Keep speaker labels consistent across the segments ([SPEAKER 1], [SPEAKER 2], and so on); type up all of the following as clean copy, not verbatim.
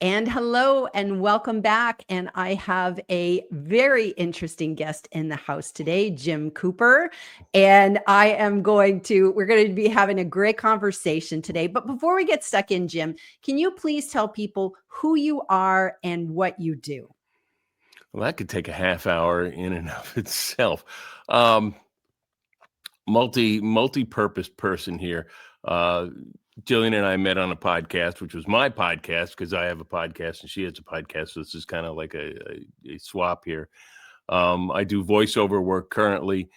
[SPEAKER 1] And hello and welcome back. And I have a very interesting guest in the house today, Jim Cooper. And we're going to be having a great conversation today. But before we get stuck in, Jim, can you please tell people who you are and what you do?
[SPEAKER 2] Well, that could take a half hour in and of itself. Multi-purpose person here. Jillian and I met on a podcast, which was my podcast because I have a podcast and she has a podcast. So this is kind of like a swap here. I do voiceover work currently.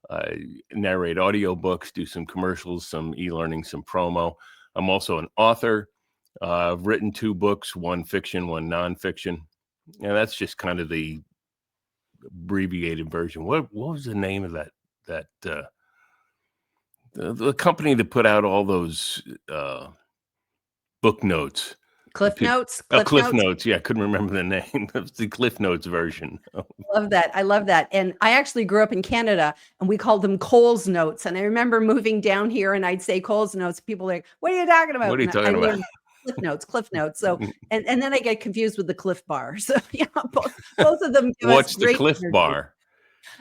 [SPEAKER 2] I narrate audiobooks, do some commercials, some e-learning, some promo. I'm also an author. I've written 2 books, one fiction, one nonfiction. And that's just kind of the abbreviated version. What was the name of that the company that put out all those book notes?
[SPEAKER 1] Cliff Notes?
[SPEAKER 2] Cliff Notes. Yeah, I couldn't remember the name. It's the Cliff Notes version.
[SPEAKER 1] Love that. I love that. And I actually grew up in Canada and we called them Coles Notes. And I remember moving down here and I'd say Coles Notes. People were like, what are you talking about?
[SPEAKER 2] What are you talking about?
[SPEAKER 1] Cliff Notes. So, and then I get confused with the Cliff Bar. So, both of them.
[SPEAKER 2] What's the Cliff Bar?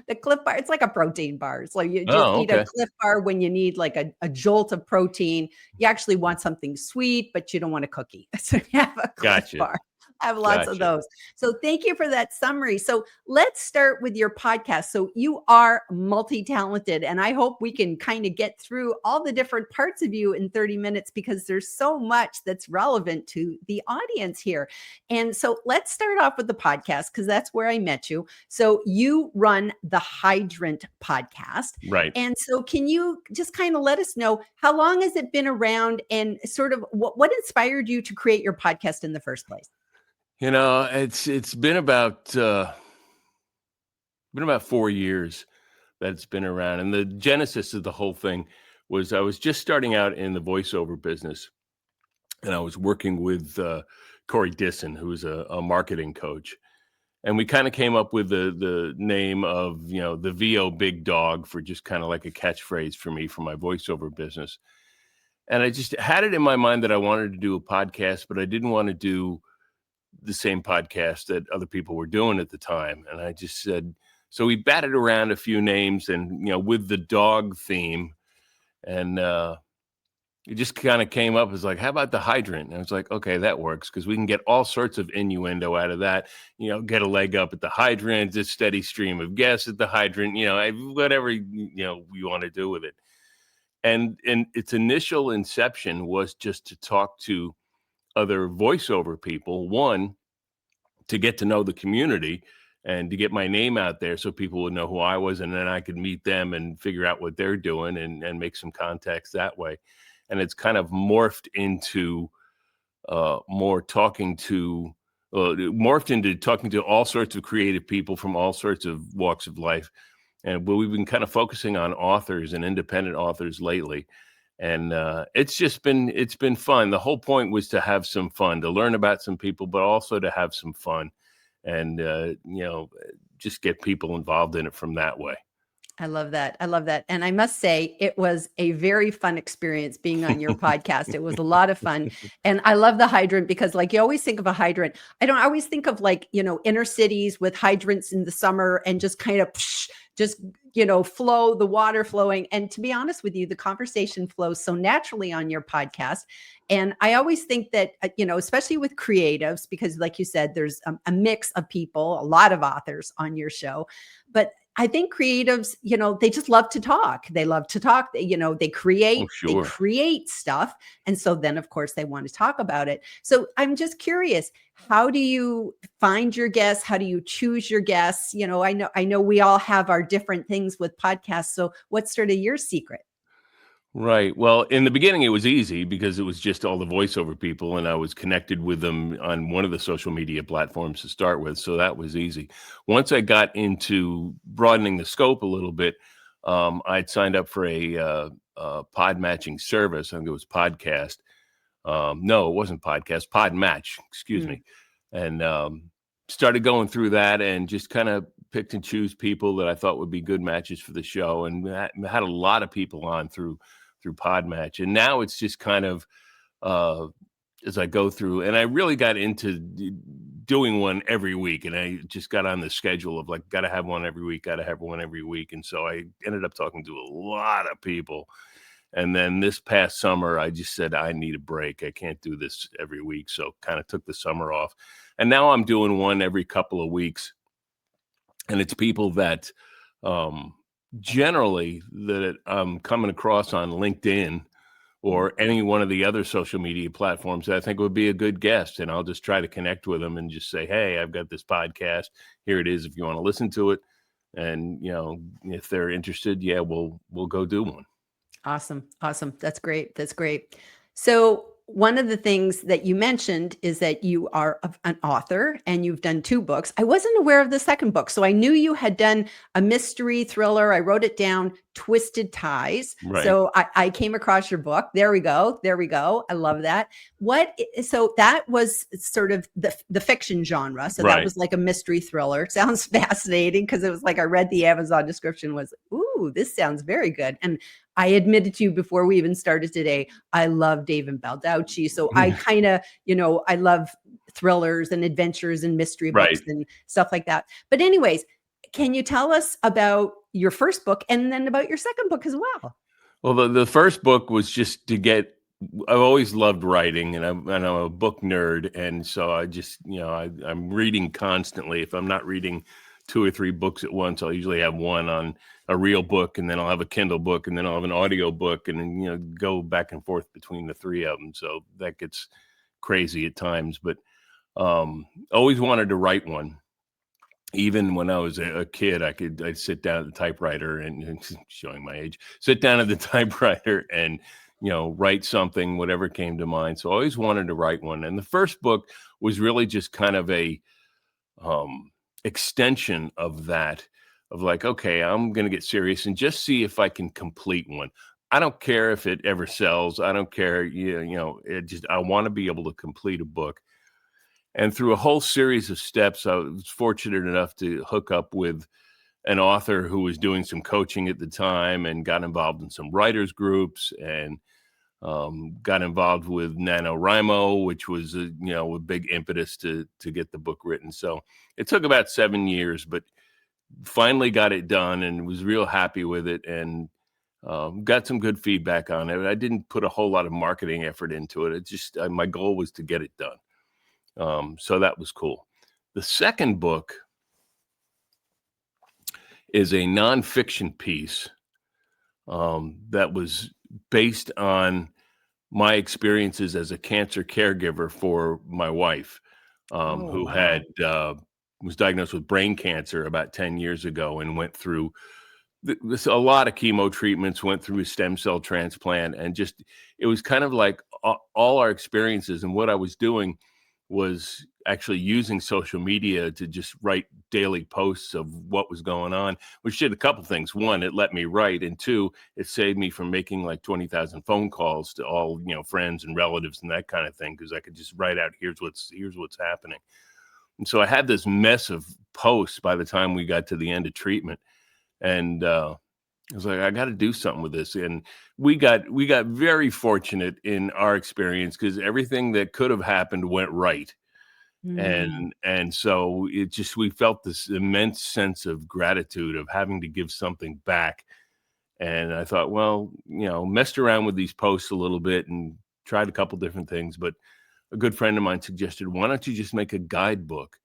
[SPEAKER 1] The Cliff Bar, it's like a protein bar. So you just eat a Cliff Bar when you need like a jolt of protein. You actually want something sweet, but you don't want a cookie. So you have a Cliff Bar. I have lots of those. So thank you for that summary. So let's start with your podcast. So you are multi-talented, and I hope we can kind of get through all the different parts of you in 30 minutes because there's so much that's relevant to the audience here. And so let's start off with the podcast because that's where I met you. So you run the Hydrant podcast.
[SPEAKER 2] Right.
[SPEAKER 1] And so can you just kind of let us know how long has it been around and sort of what inspired you to create your podcast in the first place?
[SPEAKER 2] It's been about 4 years that it's been around. And the genesis of the whole thing was I was just starting out in the voiceover business. And I was working with Corey Disson, who is a marketing coach. And we kind of came up with the name of, the VO Big Dog for just kind of like a catchphrase for me for my voiceover business. And I just had it in my mind that I wanted to do a podcast, but I didn't want to do the same podcast that other people were doing at the time. And I just said, so we batted around a few names and, with the dog theme, and it just kind of came up as like, how about the Hydrant? And I was like, okay, that works because we can get all sorts of innuendo out of that, get a leg up at the Hydrant, a steady stream of guests at the Hydrant, whatever, you want to do with it. And its initial inception was just to talk to other voiceover people, one, to get to know the community and to get my name out there so people would know who I was, and then I could meet them and figure out what they're doing and make some contacts that way. And it's kind of morphed into talking to all sorts of creative people from all sorts of walks of life. And we've been kind of focusing on authors and independent authors lately. And it's been fun. The whole point was to have some fun, to learn about some people, but also to have some fun and, just get people involved in it from that way.
[SPEAKER 1] I love that. And I must say, it was a very fun experience being on your podcast. It was a lot of fun. And I love the hydrant because like you always think of a hydrant. I don't always think of like, inner cities with hydrants in the summer and just kind of flow, the water flowing. And to be honest with you, the conversation flows so naturally on your podcast. And I always think that, especially with creatives, because like you said, there's a mix of people, a lot of authors on your show, but I think creatives, they just love to talk. They love to talk. They create, They create stuff. And so then, of course, they want to talk about it. So I'm just curious, how do you find your guests? How do you choose your guests? I know we all have our different things with podcasts. So what's sort of your secret?
[SPEAKER 2] Right. Well, in the beginning, it was easy because it was just all the voiceover people, and I was connected with them on one of the social media platforms to start with. So that was easy. Once I got into broadening the scope a little bit, I'd signed up for a pod matching service. I think it was Podcast. No, it wasn't Podcast, Pod Match, excuse me. And started going through that and just kind of picked and choose people that I thought would be good matches for the show. And had a lot of people on through Podmatch. And now it's just kind of as I go through, and I really got into doing one every week, and I just got on the schedule of like, got to have one every week, got to have one every week. And so I ended up talking to a lot of people. And then this past summer, I just said, I need a break. I can't do this every week. So kind of took the summer off. And now I'm doing one every couple of weeks. And it's people that generally that I'm coming across on LinkedIn or any one of the other social media platforms that I think would be a good guest. And I'll just try to connect with them and just say, hey, I've got this podcast. Here it is if you want to listen to it. And, you know, if they're interested, yeah, we'll go do one.
[SPEAKER 1] Awesome. Awesome. That's great. That's great. So, one of the things that you mentioned is that you are an author and you've done 2 books. I wasn't aware of the second book. So, I knew you had done a mystery thriller. I wrote it down, Twisted Ties.
[SPEAKER 2] Right.
[SPEAKER 1] So, I came across your book. There we go. There we go. I love that. So that was sort of the fiction genre. So that
[SPEAKER 2] Right.
[SPEAKER 1] was like a mystery thriller. Sounds fascinating because it was like I read the Amazon description was, ooh, this sounds very good. And I admitted to you before we even started today, I love David Baldacci. So I kind of, I love thrillers and adventures and mystery books
[SPEAKER 2] Right.
[SPEAKER 1] and stuff like that. But anyways, can you tell us about your first book and then about your second book as well?
[SPEAKER 2] Well, the first book was just to get. I've always loved writing, and I'm a book nerd, and so I just I'm reading constantly. If I'm not reading 2 or 3 books at once, I'll usually have one on a real book, and then I'll have a Kindle book, and then I'll have an audio book, and then go back and forth between the 3 of them. So that gets crazy at times, but always wanted to write one. Even when I was a kid, I'd sit down at the typewriter and showing my age, sit down at the typewriter and, write something, whatever came to mind. So I always wanted to write one. And the first book was really just kind of a extension of that, of like, okay, I'm going to get serious and just see if I can complete one. I don't care if it ever sells. I don't care. I want to be able to complete a book. And through a whole series of steps, I was fortunate enough to hook up with an author who was doing some coaching at the time and got involved in some writers groups and got involved with NaNoWriMo, which was a big impetus to get the book written. So it took about 7 years, but finally got it done and was real happy with it and got some good feedback on it. I didn't put a whole lot of marketing effort into it. It just my goal was to get it done. So that was cool. The second book is a nonfiction piece that was based on my experiences as a cancer caregiver for my wife,
[SPEAKER 1] Oh,
[SPEAKER 2] who
[SPEAKER 1] wow.
[SPEAKER 2] was diagnosed with brain cancer about 10 years ago and went through a lot of chemo treatments, went through a stem cell transplant, and just it was kind of like all our experiences. And what I was doing was actually using social media to just write daily posts of what was going on, which did a couple things. One, it let me write, and 2, it saved me from making like 20,000 phone calls to all friends and relatives and that kind of thing, because I could just write out here's what's happening. And so I had this mess of posts by the time we got to the end of treatment, and I was like, I got to do something with this. And we got very fortunate in our experience because everything that could have happened went right.
[SPEAKER 1] Mm.
[SPEAKER 2] And so we felt this immense sense of gratitude of having to give something back. And I thought, well, messed around with these posts a little bit and tried a couple different things. But a good friend of mine suggested, why don't you just make a guidebook,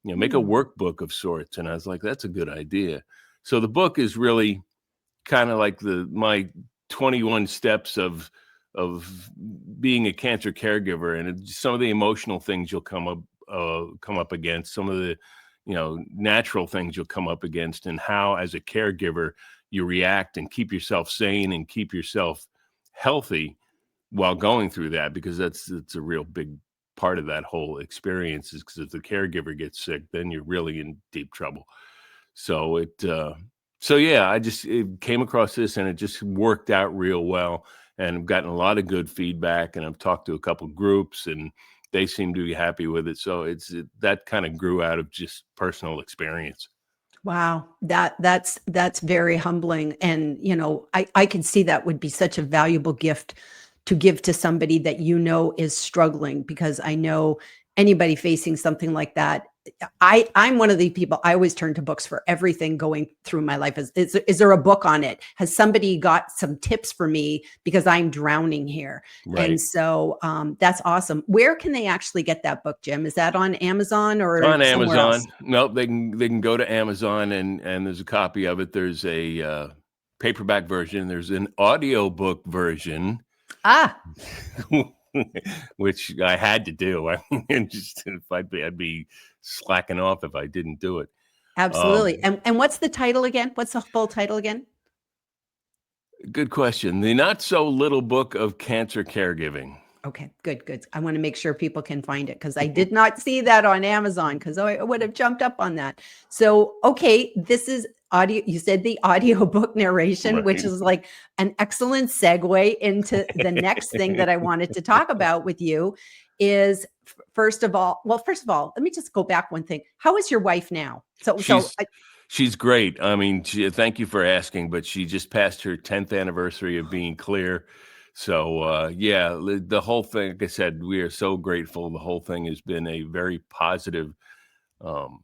[SPEAKER 2] make a
[SPEAKER 1] Mm.
[SPEAKER 2] workbook of sorts? And I was like, that's a good idea. So the book is really kind of like my 21 steps of being a cancer caregiver, and some of the emotional things you'll come up against, some of the natural things you'll come up against, and how as a caregiver you react and keep yourself sane and keep yourself healthy while going through that, because it's a real big part of that whole experience, is because if the caregiver gets sick, then you're really in deep trouble. So yeah, it came across this and it just worked out real well. And I've gotten a lot of good feedback, and I've talked to a couple groups and they seem to be happy with it. So that kind of grew out of just personal experience.
[SPEAKER 1] Wow, that's very humbling, and I can see that would be such a valuable gift to give to somebody that you know is struggling? Because I know anybody facing something like that, I'm one of the people, I always turn to books for everything going through my life. Is there a book on it? Has somebody got some tips for me because I'm drowning here? And
[SPEAKER 2] Right.
[SPEAKER 1] so that's awesome. Where can they actually get that book, Jim? Is that on Amazon
[SPEAKER 2] It's
[SPEAKER 1] or
[SPEAKER 2] on
[SPEAKER 1] somewhere else?
[SPEAKER 2] Amazon. Nope, they can go to Amazon, and there's a copy of it. There's a paperback version. There's an audiobook version,
[SPEAKER 1] Ah,
[SPEAKER 2] which I had to do. I mean, just if I'd be slacking off if I didn't do it.
[SPEAKER 1] absolutely.
[SPEAKER 2] Um,
[SPEAKER 1] And what's the title again? What's the full title again?
[SPEAKER 2] Good question. The Not So Little Book of Cancer Caregiving.
[SPEAKER 1] Okay, good, good. I want to make sure people can find it because I did not see that on Amazon because I would have jumped up on that. So, okay, this is audio. You said the audiobook narration, which
[SPEAKER 2] Right.
[SPEAKER 1] is like an excellent segue into the next thing that I wanted to talk about with you is first of all, let me just go back one thing. How is your wife now?
[SPEAKER 2] She's she's great. I mean, thank you for asking, but she just passed her 10th anniversary of being clear. So yeah, the whole thing, like I said, we are so grateful. The whole thing has been a very positive um,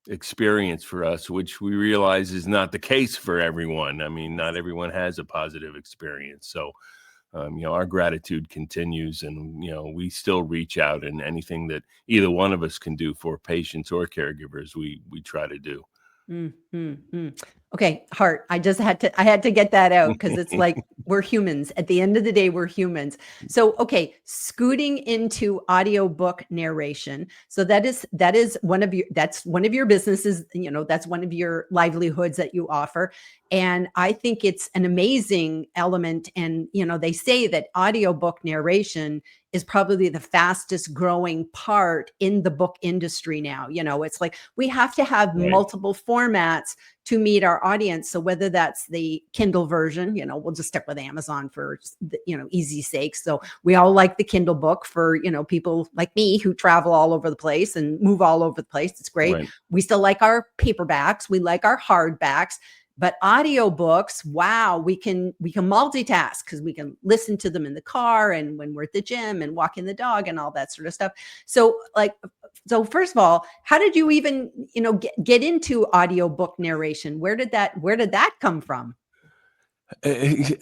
[SPEAKER 2] experience for us, which we realize is not the case for everyone. I mean, not everyone has a positive experience. So our gratitude continues, and we still reach out, and anything that either one of us can do for patients or caregivers, we try to do.
[SPEAKER 1] Mm, mm, mm. Okay, heart. I had to get that out because it's like we're humans. At the end of the day, we're humans. So, okay, scooting into audiobook narration. So that is one of your businesses, that's one of your livelihoods that you offer. And I think it's an amazing element. And they say that audiobook narration is probably the fastest growing part in the book industry now. It's like we have to have
[SPEAKER 2] Right,
[SPEAKER 1] multiple formats to meet our audience. So whether that's the Kindle version, we'll just stick with Amazon for easy sake. So we all like the Kindle book for people like me who travel all over the place and move all over the place. It's great.
[SPEAKER 2] right,
[SPEAKER 1] We still like our paperbacks. We like our hardbacks. But audiobooks, wow, we can multitask because we can listen to them in the car and when we're at the gym and walking the dog and all that sort of stuff. So first of all, how did you even, get into audiobook narration? Where did that come from?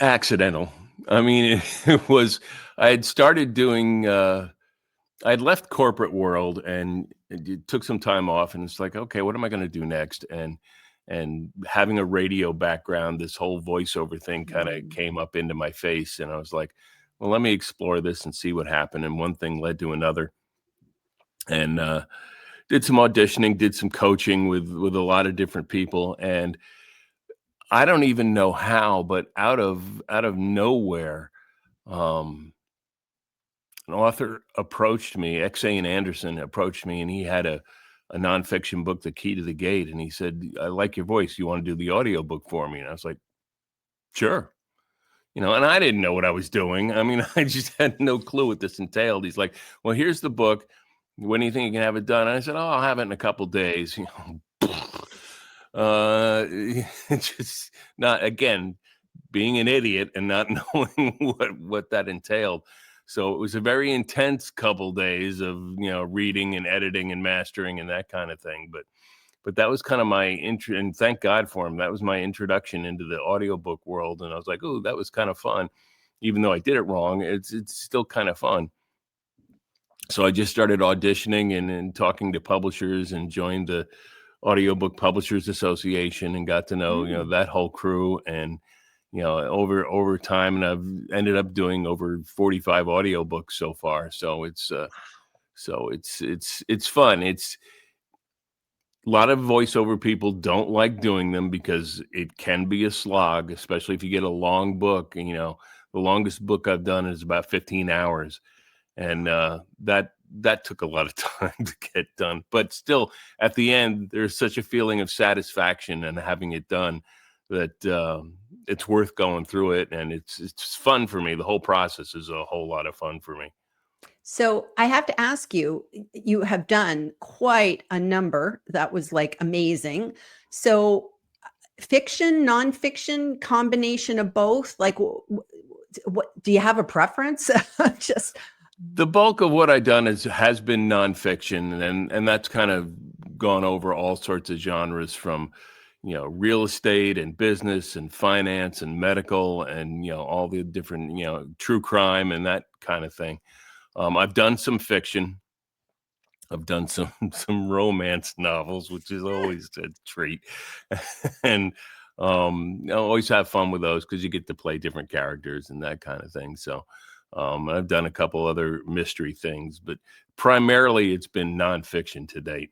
[SPEAKER 2] accidental. I mean, it was. I had started doing. I'd left corporate world and it took some time off, and it's like, okay, what am I going to do next? And having a radio background, this whole voiceover thing kind of
[SPEAKER 1] Mm.
[SPEAKER 2] came up into my face, and I was like, well, let me explore this and see what happened. And one thing led to another, and did some auditioning, did some coaching with a lot of different people, and I don't even know how, but out of nowhere, um, an author approached me, Xane Anderson approached me, and he had a nonfiction book, The Key to the Gate, and he said, "I like your voice. You want to do the audiobook for me?" And I was like, "Sure." And I didn't know what I was doing. I mean, I just had no clue what this entailed. He's like, "Well, here's the book. When do you think you can have it done?" And I said, "Oh, I'll have it in a couple days." Uh, just not again being an idiot and not knowing what that entailed. So it was a very intense couple days of reading and editing and mastering and that kind of thing. But that was kind of my intro, and thank God for him. That was my introduction into the audiobook world, and I was like, oh, that was kind of fun. Even though I did it wrong, it's still kind of fun. So I just started auditioning and talking to publishers and joined the Audiobook Publishers Association and got to know
[SPEAKER 1] Mm.
[SPEAKER 2] that whole crew, and over time, and I've ended up doing over 45 audiobooks so far. So it's fun. It's a lot of voiceover people don't like doing them because it can be a slog, especially if you get a long book. And the longest book I've done is about 15 hours, and that took a lot of time to get done. But still, at the end, there's such a feeling of satisfaction and having it done that it's worth going through it, and it's fun for me. The whole process is a whole lot of fun for me.
[SPEAKER 1] So I have to ask you, you have done quite a number. That was like amazing. So fiction, nonfiction, combination of both? Like, what do you have a preference? Just
[SPEAKER 2] The bulk of what I've done has been nonfiction, and that's kind of gone over all sorts of genres from, real estate and business and finance and medical and, all the different, true crime and that kind of thing. I've done some fiction. I've done some some romance novels, which is always a treat. And I always have fun with those because you get to play different characters and that kind of thing. So I've done a couple other mystery things, but primarily it's been nonfiction to date.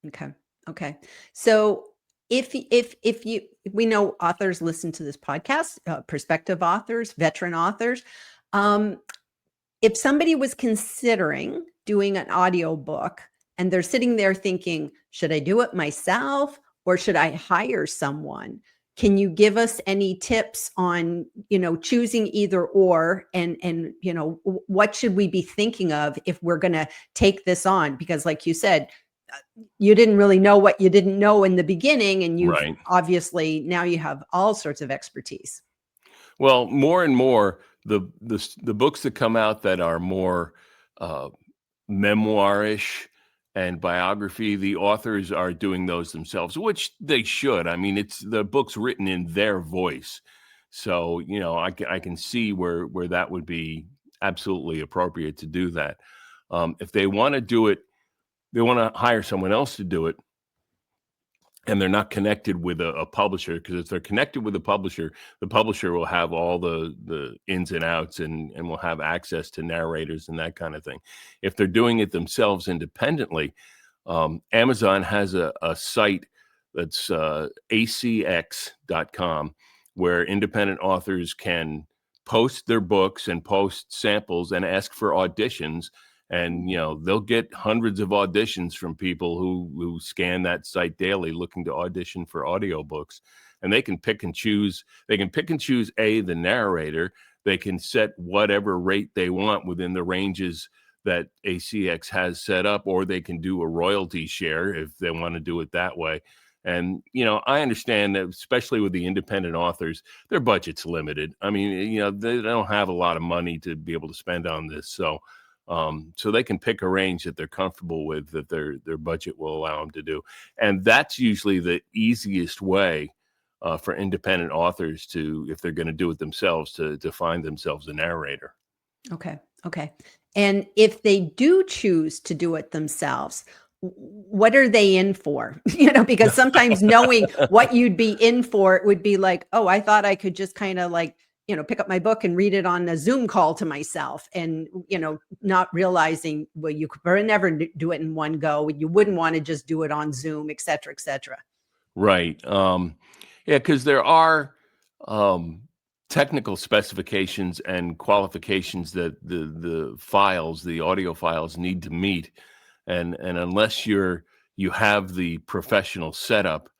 [SPEAKER 1] okay. Okay. So if you we know authors listen to this podcast, prospective authors, veteran authors. Um, if somebody was considering doing an audiobook and they're sitting there thinking, should I do it myself or should I hire someone? Can you give us any tips on, choosing either or and what should we be thinking of if we're going to take this on? Because like you said, you didn't really know what you didn't know in the beginning, and you've
[SPEAKER 2] Right.
[SPEAKER 1] obviously now you have all sorts of expertise.
[SPEAKER 2] Well, more and more the books that come out that are more uh, memoirish and biography, the authors are doing those themselves, which they should. I mean, it's the book's written in their voice. So, I can see where that would be absolutely appropriate to do that. If they want to do it, they want to hire someone else to do it, and they're not connected with a publisher, because if they're connected with a publisher, the publisher will have all the ins and outs and will have access to narrators and that kind of thing. If they're doing it themselves independently, Amazon has a site that's acx.com, where independent authors can post their books and post samples and ask for auditions, and they'll get hundreds of auditions from people who scan that site daily looking to audition for audiobooks. And they can pick and choose the narrator. They can set whatever rate they want within the ranges that ACX has set up, or they can do a royalty share if they want to do it that way. And I understand that, especially with the independent authors, their budget's limited. I mean, they don't have a lot of money to be able to spend on this. So they can pick a range that they're comfortable with, that their budget will allow them to do. And that's usually the easiest way for independent authors to, if they're going to do it themselves, to find themselves a narrator.
[SPEAKER 1] Okay. Okay. And if they do choose to do it themselves, what are they in for? Because sometimes knowing what you'd be in for, it would be like, oh, I thought I could just kind of like, pick up my book and read it on a Zoom call to myself, and, not realizing, well, you could never do it in one go. You wouldn't want to just do it on Zoom, et cetera, et cetera.
[SPEAKER 2] Right. Yeah, because there are um, technical specifications and qualifications that the audio files need to meet, and unless you have the professional setup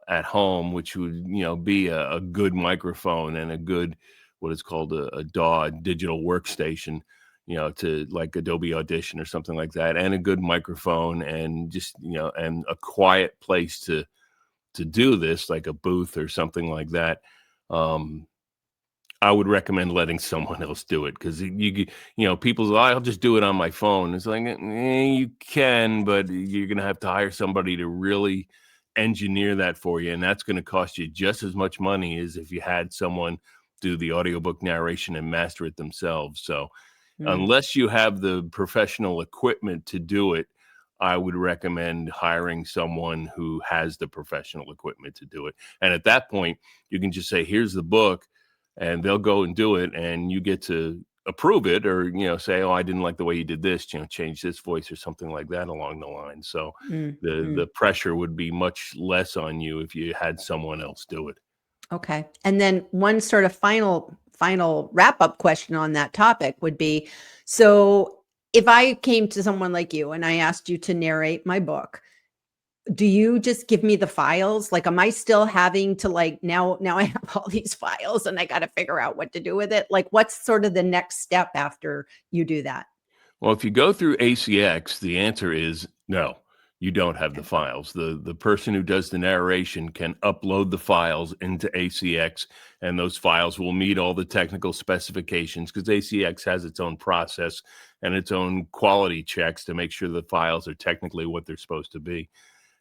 [SPEAKER 2] at home, which would be a good microphone and a good, what is called a DAW, digital workstation, to like Adobe Audition or something like that, and a good microphone, and just and a quiet place to do this, like a booth or something like that. um I would recommend letting someone else do it, because people say, I'll just do it on my phone. It's like, you can, but you're going to have to hire somebody to really engineer that for you. And that's going to cost you just as much money as if you had someone do the audiobook narration and master it themselves. So
[SPEAKER 1] Mm,
[SPEAKER 2] unless you have the professional equipment to do it, I would recommend hiring someone who has the professional equipment to do it. And at that point, you can just say, here's the book, and they'll go and do it, and you get to approve it, or say, oh, I didn't like the way you did this, change this voice or something like that along the line. So
[SPEAKER 1] mm,
[SPEAKER 2] the
[SPEAKER 1] mm.
[SPEAKER 2] pressure would be much less on you if you had someone else do it.
[SPEAKER 1] Okay. And then one sort of final wrap up question on that topic would be, so if I came to someone like you and I asked you to narrate my book, do you just give me the files? Like, am I still having to, like, now I have all these files and I got to figure out what to do with it? Like, what's sort of the next step after you do that?
[SPEAKER 2] Well, if you go through ACX, the answer is no. you don't have the files. The person who does the narration can upload the files into ACX, and those files will meet all the technical specifications, because ACX has its own process and its own quality checks to make sure the files are technically what they're supposed to be.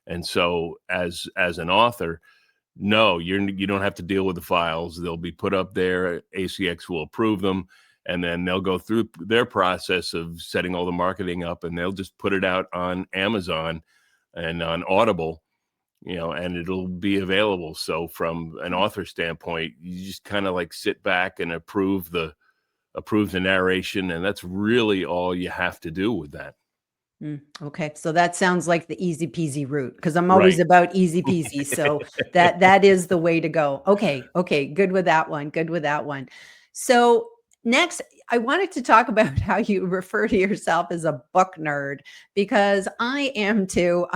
[SPEAKER 2] And so as an author, no, you don't have to deal with the files. They'll be put up there. ACX will approve them, and then they'll go through their process of setting all the marketing up, and they'll just put it out on Amazon and on Audible, and it'll be available. So from an author standpoint, you just kind of like sit back and approve the narration, and that's really all you have to do with that.
[SPEAKER 1] Okay, so that sounds like the easy peasy route, because I'm always
[SPEAKER 2] Right.
[SPEAKER 1] about easy peasy. So that is the way to go. Okay, good with that one. Good with that one. So next, I wanted to talk about how you refer to yourself as a book nerd, because I am too.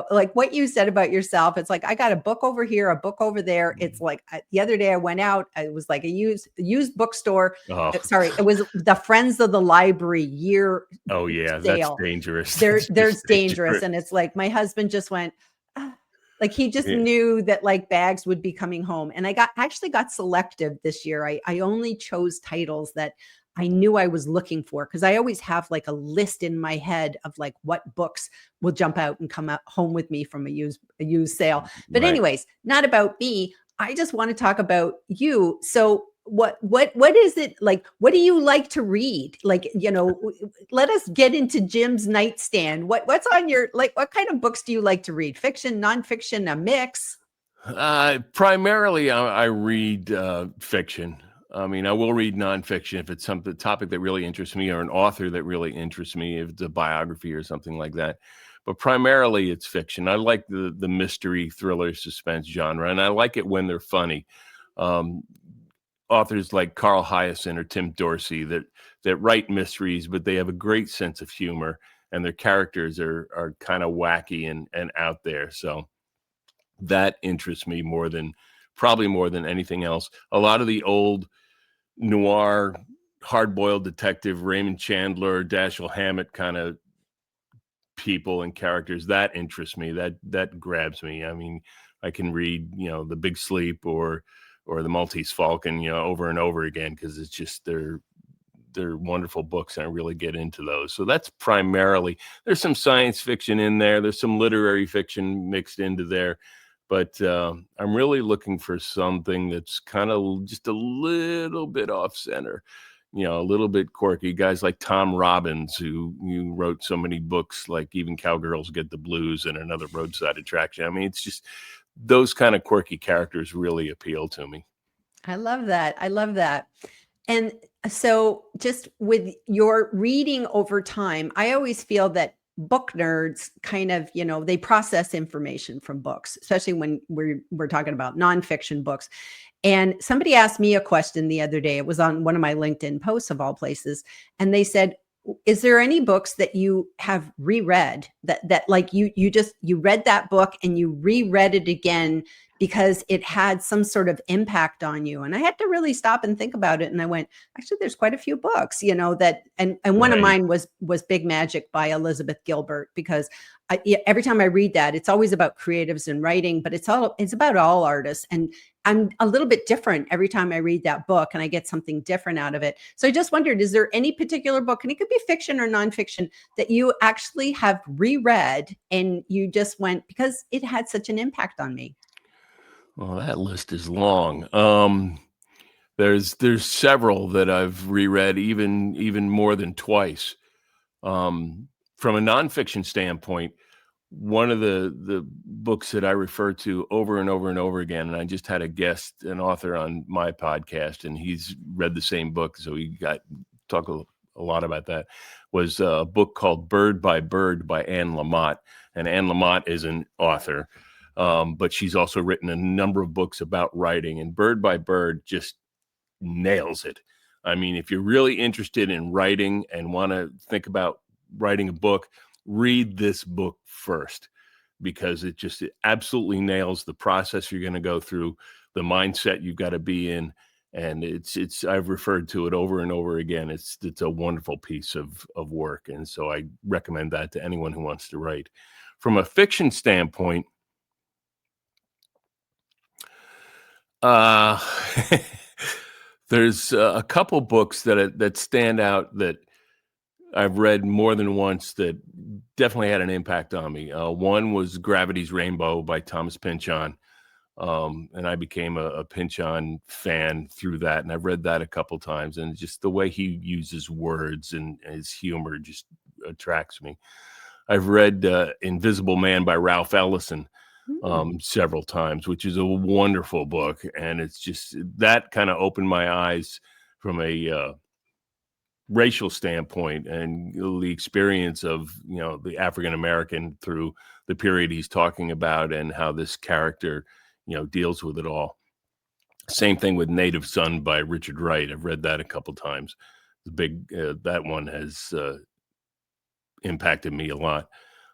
[SPEAKER 1] Like what you said about yourself. It's like I got a book over here, a book over there. It's like the other day I went out. It was like a used bookstore.
[SPEAKER 2] Oh,
[SPEAKER 1] Sorry, it was the Friends of the Library year
[SPEAKER 2] oh yeah, that's
[SPEAKER 1] sale.
[SPEAKER 2] dangerous.
[SPEAKER 1] There's
[SPEAKER 2] That's just
[SPEAKER 1] dangerous. And it's like my husband just went, "Ah," like he just
[SPEAKER 2] Yeah.
[SPEAKER 1] knew that like bags would be coming home. And I actually got selective this year. I only chose titles that I knew I was looking for, because I always have like a list in my head of like what books will jump out and come out home with me from a used sale. But
[SPEAKER 2] Right.
[SPEAKER 1] anyways, not about me. I just want to talk about you. So what is it like? What do you like to read? Like, let us get into Jim's nightstand. What's on your, like, what kind of books do you like to read? Fiction, nonfiction, a mix?
[SPEAKER 2] Primarily, I read fiction. I mean, I will read nonfiction if it's something topic that really interests me, or an author that really interests me, if it's a biography or something like that. But primarily, it's fiction. I like the mystery, thriller, suspense genre, and I like it when they're funny. Um, Authors like Carl Hyacin or Tim Dorsey that write mysteries, but they have a great sense of humor, and their characters are kind of wacky and out there. So that interests me probably more than anything else. A lot of the old noir, hard-boiled detective, Raymond Chandler, Dashiell Hammett kind of people and characters, that interests me. That grabs me. I mean, I can read, The Big Sleep or The Maltese Falcon, over and over again, because it's just they're wonderful books, and I really get into those. So that's primarily. There's some science fiction in there. There's some literary fiction mixed into there. But I'm really looking for something that's kind of just a little bit off center, a little bit quirky. Guys like Tom Robbins, who wrote so many books, like Even Cowgirls Get the Blues and Another Roadside Attraction. I mean, it's just those kind of quirky characters really appeal to me.
[SPEAKER 1] I love that. I love that. And so just with your reading over time, I always feel that book nerds kind of, they process information from books, especially when we're talking about nonfiction books. And somebody asked me a question the other day. It was on one of my LinkedIn posts of all places. And they said, is there any books that you have reread that like you read that book and you reread it again because it had some sort of impact on you? And I had to really stop and think about it. And I went, actually, there's quite a few books, that, and one of
[SPEAKER 2] Right.
[SPEAKER 1] mine was Big Magic by Elizabeth Gilbert, because every time I read that, it's always about creatives and writing, but it's about all artists. And I'm a little bit different every time I read that book, and I get something different out of it. So I just wondered, is there any particular book, and it could be fiction or nonfiction, that you actually have reread and you just went, because it had such an impact on me?
[SPEAKER 2] Well, that list is long. There's several that I've reread even more than twice. From a nonfiction standpoint, one of the books that I refer to over and over and over again, and I just had an author on my podcast, and he's read the same book, so he got talk a lot about that, was a book called Bird by Anne Lamott. And Anne Lamott is an author, but she's also written a number of books about writing, and Bird by Bird just nails it. I mean, if you're really interested in writing and want to think about writing a book, read this book first, because it absolutely nails the process you're going to go through, the mindset you've got to be in, And I've referred to it over and over again. It's a wonderful piece of work, and so I recommend that to anyone who wants to write. From a fiction standpoint, uh, there's a couple books that stand out that I've read more than once that definitely had an impact on me. One was Gravity's Rainbow by Thomas Pynchon. And I became a Pynchon fan through that. And I've read that a couple times, and just the way he uses words and his humor just attracts me. I've read Invisible Man by Ralph Ellison
[SPEAKER 1] Mm.
[SPEAKER 2] several times, which is a wonderful book. And it's just that kind of opened my eyes from a racial standpoint and the experience of, the African American through the period he's talking about, and how this character, deals with it all. Same thing with Native Son by Richard Wright. I've read that a couple times. The big that one has impacted me a lot.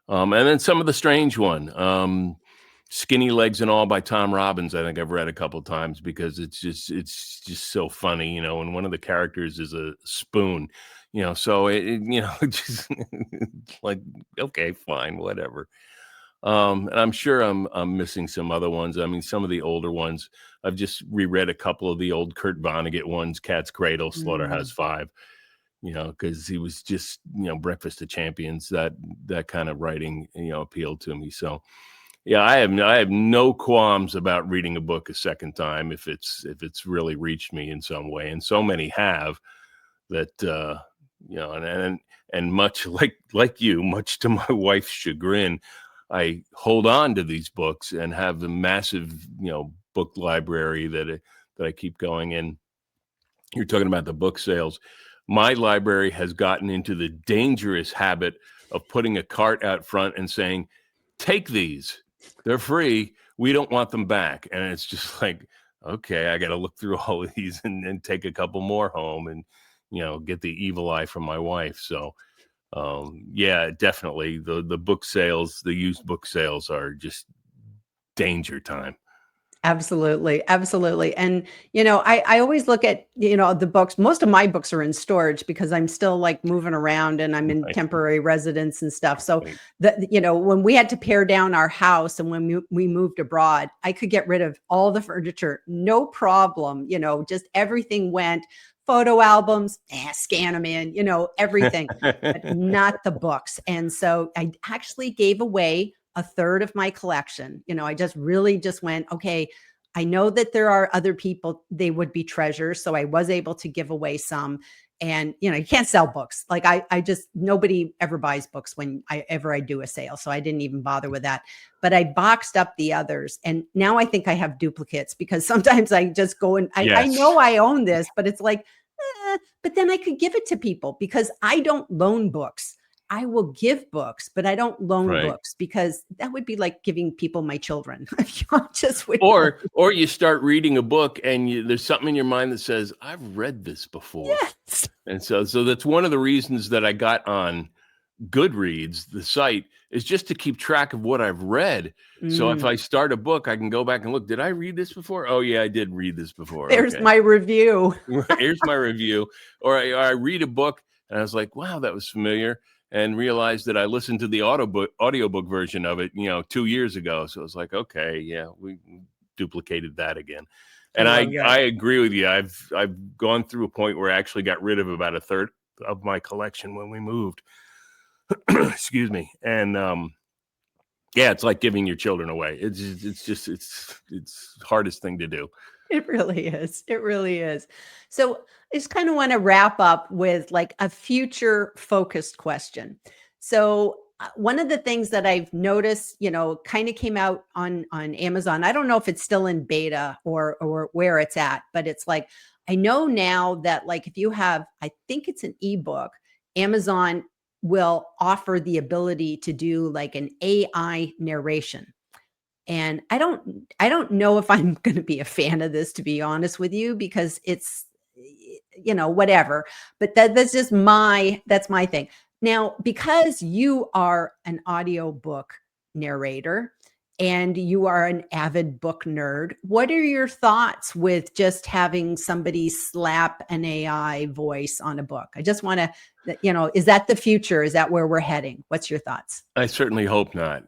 [SPEAKER 2] And then some of the strange one, Skinny Legs and All by Tom Robbins. I think I've read a couple times because it's just so funny, and one of the characters is a spoon, so just like, okay, fine, whatever. And I'm sure I'm missing some other ones. I mean, some of the older ones. I've just reread a couple of the old Kurt Vonnegut ones, Cat's Cradle,
[SPEAKER 1] Mm.
[SPEAKER 2] Slaughterhouse-Five, because he was just, Breakfast of Champions. That kind of writing, appealed to me. So yeah, I have no qualms about reading a book a second time if it's really reached me in some way, and so many have that. And much like you, much to my wife's chagrin, I hold on to these books and have a massive, book library that I keep going in. You're talking about the book sales. My library has gotten into the dangerous habit of putting a cart out front and saying, "Take these. They're free. We don't want them back." And it's just like, okay, I got to look through all of these and take a couple more home and, get the evil eye from my wife. So, yeah, definitely the book sales, the used book sales are just danger time.
[SPEAKER 1] Absolutely, absolutely, and, I always look at, the books. Most of my books are in storage because I'm still, like, moving around and I'm in
[SPEAKER 2] Right.
[SPEAKER 1] temporary residence and stuff, so,
[SPEAKER 2] Right.
[SPEAKER 1] when we had to pare down our house and when we moved abroad, I could get rid of all the furniture, no problem, just everything went. Photo albums, scan them in, everything, but not the books, and so I actually gave away a third of my collection. I just really just went, okay, I know that there are other people, they would be treasures. So I was able to give away some. And you can't sell books. Like I just nobody ever buys books when I do a sale. So I didn't even bother with that. But I boxed up the others. And now I think I have duplicates because sometimes I just go and I
[SPEAKER 2] Yes.
[SPEAKER 1] know I own this, but it's like, but then I could give it to people because I don't loan books. I will give books, but I don't loan
[SPEAKER 2] Right.
[SPEAKER 1] books because that would be like giving people my children. I just would not.
[SPEAKER 2] Or you start reading a book and there's something in your mind that says, "I've read this before."
[SPEAKER 1] Yes.
[SPEAKER 2] And so that's one of the reasons that I got on Goodreads, the site, is just to keep track of what I've read. So if
[SPEAKER 1] Mm,
[SPEAKER 2] I start a book, I can go back and look. Did I read this before? Oh yeah, I did read this before.
[SPEAKER 1] there's
[SPEAKER 2] Okay.
[SPEAKER 1] my review.
[SPEAKER 2] Here's my review. Or I read a book and I was like, wow, that was familiar. And realized that I listened to the audiobook version of it, 2 years ago. So I was like, okay, yeah, we duplicated that again.
[SPEAKER 1] I
[SPEAKER 2] And I
[SPEAKER 1] love that.
[SPEAKER 2] I agree with you. I've gone through a point where I actually got rid of about a third of my collection when we moved. Excuse me. And yeah, it's like giving your children away. It's hardest thing to do.
[SPEAKER 1] It really is. It really is. So I just kind of want to wrap up with like a future focused question. So one of the things that I've noticed, kind of came out on Amazon. I don't know if it's still in beta or where it's at, but it's like I know now that like if you have, I think it's an ebook, Amazon will offer the ability to do like an AI narration. And I don't know if I'm gonna be a fan of this, to be honest with you, because it's, whatever, but that's just that's my thing. Now, because you are an audiobook narrator, and you are an avid book nerd. What are your thoughts with just having somebody slap an AI voice on a book? I just want to, is that the future? Is that where we're heading? What's your thoughts?
[SPEAKER 2] I certainly hope not.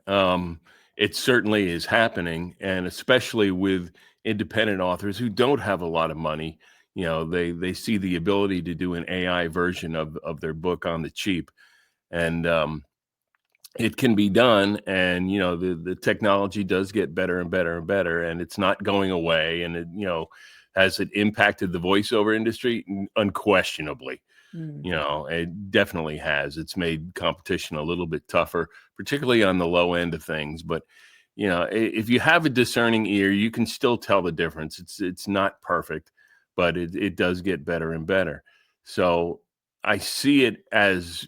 [SPEAKER 2] It certainly is happening, and especially with independent authors who don't have a lot of money, they see the ability to do an AI version of their book on the cheap, and it can be done. And the technology does get better and better and better, and it's not going away. And has it impacted the voiceover industry? Unquestionably.
[SPEAKER 1] Mm.
[SPEAKER 2] It definitely has. It's made competition a little bit tougher, particularly on the low end of things. But if you have a discerning ear, you can still tell the difference. It's not perfect, but it does get better and better. So I see it as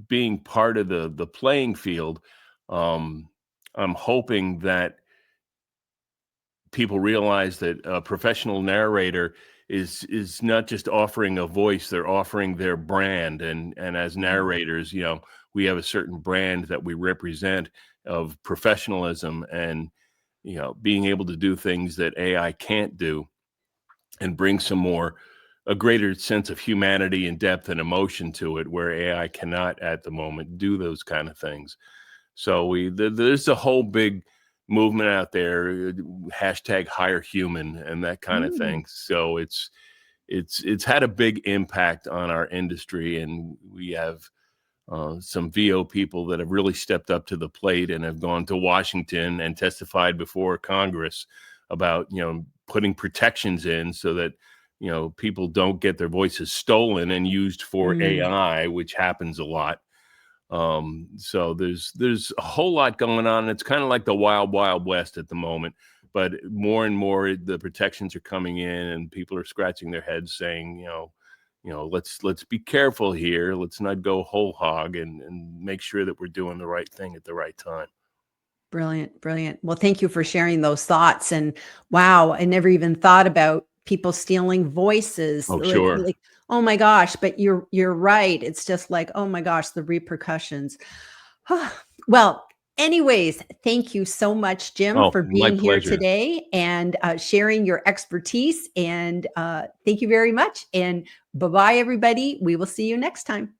[SPEAKER 2] being part of the playing field. Um, I'm hoping that people realize that a professional narrator is not just offering a voice, they're offering their brand. And as
[SPEAKER 1] Mm.
[SPEAKER 2] narrators, we have a certain brand that we represent of professionalism, and being able to do things that AI can't do, and bring a greater sense of humanity and depth and emotion to it, where AI cannot at the moment do those kind of things. So there's a whole big movement out there, hashtag hire human and that kind of
[SPEAKER 1] Mm.
[SPEAKER 2] thing. So it's had a big impact on our industry, and we have some VO people that have really stepped up to the plate and have gone to Washington and testified before Congress about putting protections in so that people don't get their voices stolen and used for
[SPEAKER 1] Mm.
[SPEAKER 2] AI, which happens a lot. So there's a whole lot going on. It's kind of like the wild west at the moment, but more and more the protections are coming in, and people are scratching their heads saying, let's be careful here. Let's not go whole hog, and make sure that we're doing the right thing at the right time.
[SPEAKER 1] Brilliant, brilliant. Well, thank you for sharing those thoughts. And wow, I never even thought about people stealing voices.
[SPEAKER 2] Oh, sure.
[SPEAKER 1] Oh my gosh, but you're right. It's just like, oh my gosh, the repercussions. Well, anyways, thank you so much, Jim,
[SPEAKER 2] Oh,
[SPEAKER 1] for
[SPEAKER 2] my
[SPEAKER 1] being here
[SPEAKER 2] pleasure.
[SPEAKER 1] today and sharing your expertise. And thank you very much. And bye-bye, everybody. We will see you next time.